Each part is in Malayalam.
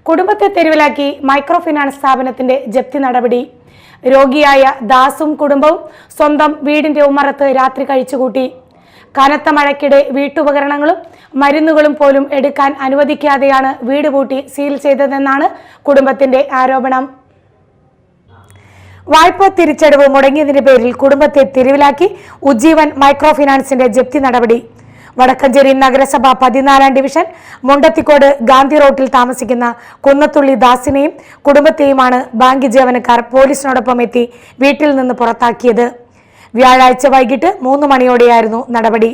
കുടുംബത്തെ തെരുവിലാക്കി മൈക്രോ ഫിനാൻസ് സ്ഥാപനത്തിന്റെ ജപ്തി നടപടി. രോഗിയായ ദാസും കുടുംബവും സ്വന്തം വീടിന്റെ ഉമ്മറത്ത് രാത്രി കഴിച്ചുകൂട്ടി. കനത്ത മഴയ്ക്കിടെ വീട്ടുപകരണങ്ങളും മരുന്നുകളും പോലും എടുക്കാൻ അനുവദിക്കാതെയാണ് വീട് പൂട്ടി സീൽ ചെയ്തതെന്നാണ് കുടുംബത്തിന്റെ ആരോപണം. വായ്പ തിരിച്ചടവ് മുടങ്ങിയതിന്റെ പേരിൽ കുടുംബത്തെ തെരുവിലാക്കി ഉജ്ജീവൻ മൈക്രോ ഫിനാൻസിന്റെ ജപ്തി നടപടി. വടക്കഞ്ചേരി നഗരസഭ 14-ാം ഡിവിഷൻ മുണ്ടത്തിക്കോട് ഗാന്ധി റോഡിൽ താമസിക്കുന്ന കുന്നത്തുള്ളി ദാസിനെയും കുടുംബത്തെയുമാണ് ബാങ്ക് ജീവനക്കാർ പോലീസിനോടൊപ്പം എത്തി വീട്ടിൽ നിന്ന് പുറത്താക്കിയത്. വ്യാഴാഴ്ച വൈകിട്ട് 3 മണിയോടെയായിരുന്നു നടപടി.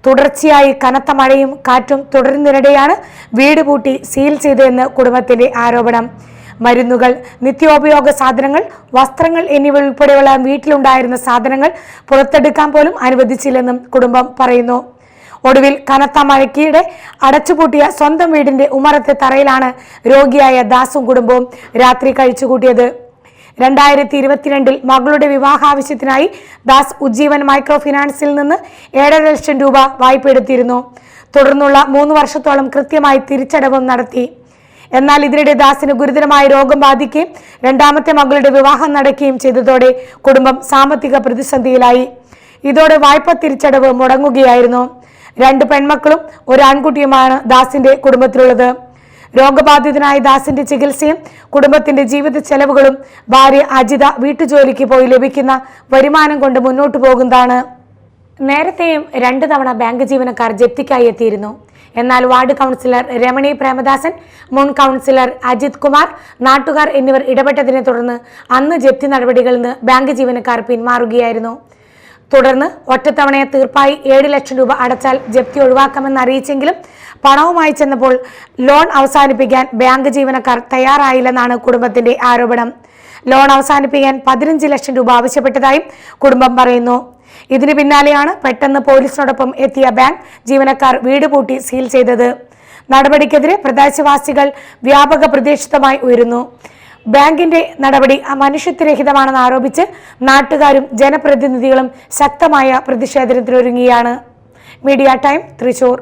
തുടർച്ചയായി കനത്ത മഴയും കാറ്റും തുടരുന്നതിനിടെയാണ് വീട് പൂട്ടി സീൽ ചെയ്തതെന്ന് കുടുംബത്തിന്റെ ആരോപണം. മരുന്നുകൾ, നിത്യോപയോഗ സാധനങ്ങൾ, വസ്ത്രങ്ങൾ എന്നിവ ഉൾപ്പെടെയുള്ള വീട്ടിലുണ്ടായിരുന്ന സാധനങ്ങൾ പുറത്തെടുക്കാൻ പോലും അനുവദിച്ചില്ലെന്നും കുടുംബം പറയുന്നു. ഒടുവിൽ കനത്ത മഴയ്ക്കിടെ അടച്ചുപൂട്ടിയ സ്വന്തം വീടിന്റെ ഉമ്മറത്തെ തറയിലാണ് രോഗിയായ ദാസും കുടുംബവും രാത്രി കഴിച്ചുകൂട്ടിയത്. 2022 മകളുടെ വിവാഹാവശ്യത്തിനായി ദാസ് ഉജ്ജീവൻ മൈക്രോ ഫിനാൻസിൽ നിന്ന് 7.5 ലക്ഷം രൂപ വായ്പ എടുത്തിരുന്നു. തുടർന്നുള്ള 3 വർഷത്തോളം കൃത്യമായി തിരിച്ചടവും നടത്തി. എന്നാൽ ഇതിനിടെ ദാസിന് ഗുരുതരമായ രോഗം ബാധിക്കുകയും രണ്ടാമത്തെ മകളുടെ വിവാഹം നടക്കുകയും ചെയ്തതോടെ കുടുംബം സാമ്പത്തിക പ്രതിസന്ധിയിലായി. ഇതോടെ വായ്പ തിരിച്ചടവ് മുടങ്ങുകയായിരുന്നു. 2 പെൺമക്കളും 1 ആൺകുട്ടിയുമാണ് ദാസിന്റെ കുടുംബത്തിലുള്ളത്. രോഗബാധിതനായ ദാസിന്റെ ചികിത്സയും കുടുംബത്തിന്റെ ജീവിത ചെലവുകളും ഭാര്യ അജിത വീട്ടുജോലിക്ക് പോയി ലഭിക്കുന്ന വരുമാനം കൊണ്ട് മുന്നോട്ടു പോകുന്നതാണ്. നേരത്തെയും 2 തവണ ബാങ്ക് ജീവനക്കാർ ജപ്തിക്കായി എത്തിയിരുന്നു. എന്നാൽ വാർഡ് കൗൺസിലർ രമണി പ്രേമദാസൻ, മുൻ കൗൺസിലർ അജിത് കുമാർ, നാട്ടുകാർ എന്നിവർ ഇടപെട്ടതിനെ തുടർന്ന് അന്ന് ജപ്തി നടപടികളിൽ നിന്ന് ബാങ്ക് ജീവനക്കാർ പിന്മാറുകയായിരുന്നു. തുടർന്ന് ഒറ്റത്തവണയെ തീർപ്പായി 7 ലക്ഷം രൂപ അടച്ചാൽ ജപ്തി ഒഴിവാക്കാമെന്ന് അറിയിച്ചെങ്കിലും പണവുമായി ചെന്നപ്പോൾ ലോൺ അവസാനിപ്പിക്കാൻ ബാങ്ക് ജീവനക്കാർ തയ്യാറായില്ലെന്നാണ് കുടുംബത്തിന്റെ ആരോപണം. ലോൺ അവസാനിപ്പിക്കാൻ 15 ലക്ഷം രൂപ ആവശ്യപ്പെട്ടതായും കുടുംബം പറയുന്നു. ഇതിന് പിന്നാലെയാണ് പെട്ടെന്ന് പോലീസിനോടൊപ്പം എത്തിയ ബാങ്ക് ജീവനക്കാർ വീട് പൂട്ടി സീൽ ചെയ്തത്. നടപടിക്കെതിരെ പ്രദേശവാസികൾ വ്യാപക പ്രതിഷേധമായി ഉയരുന്നു. ബാങ്കിന്റെ നടപടി മനുഷ്യത്വരഹിതമാണെന്ന് ആരോപിച്ച് നാട്ടുകാരും ജനപ്രതിനിധികളും ശക്തമായ പ്രതിഷേധത്തിനൊരുങ്ങിയാണ്. Media time, Thrissur.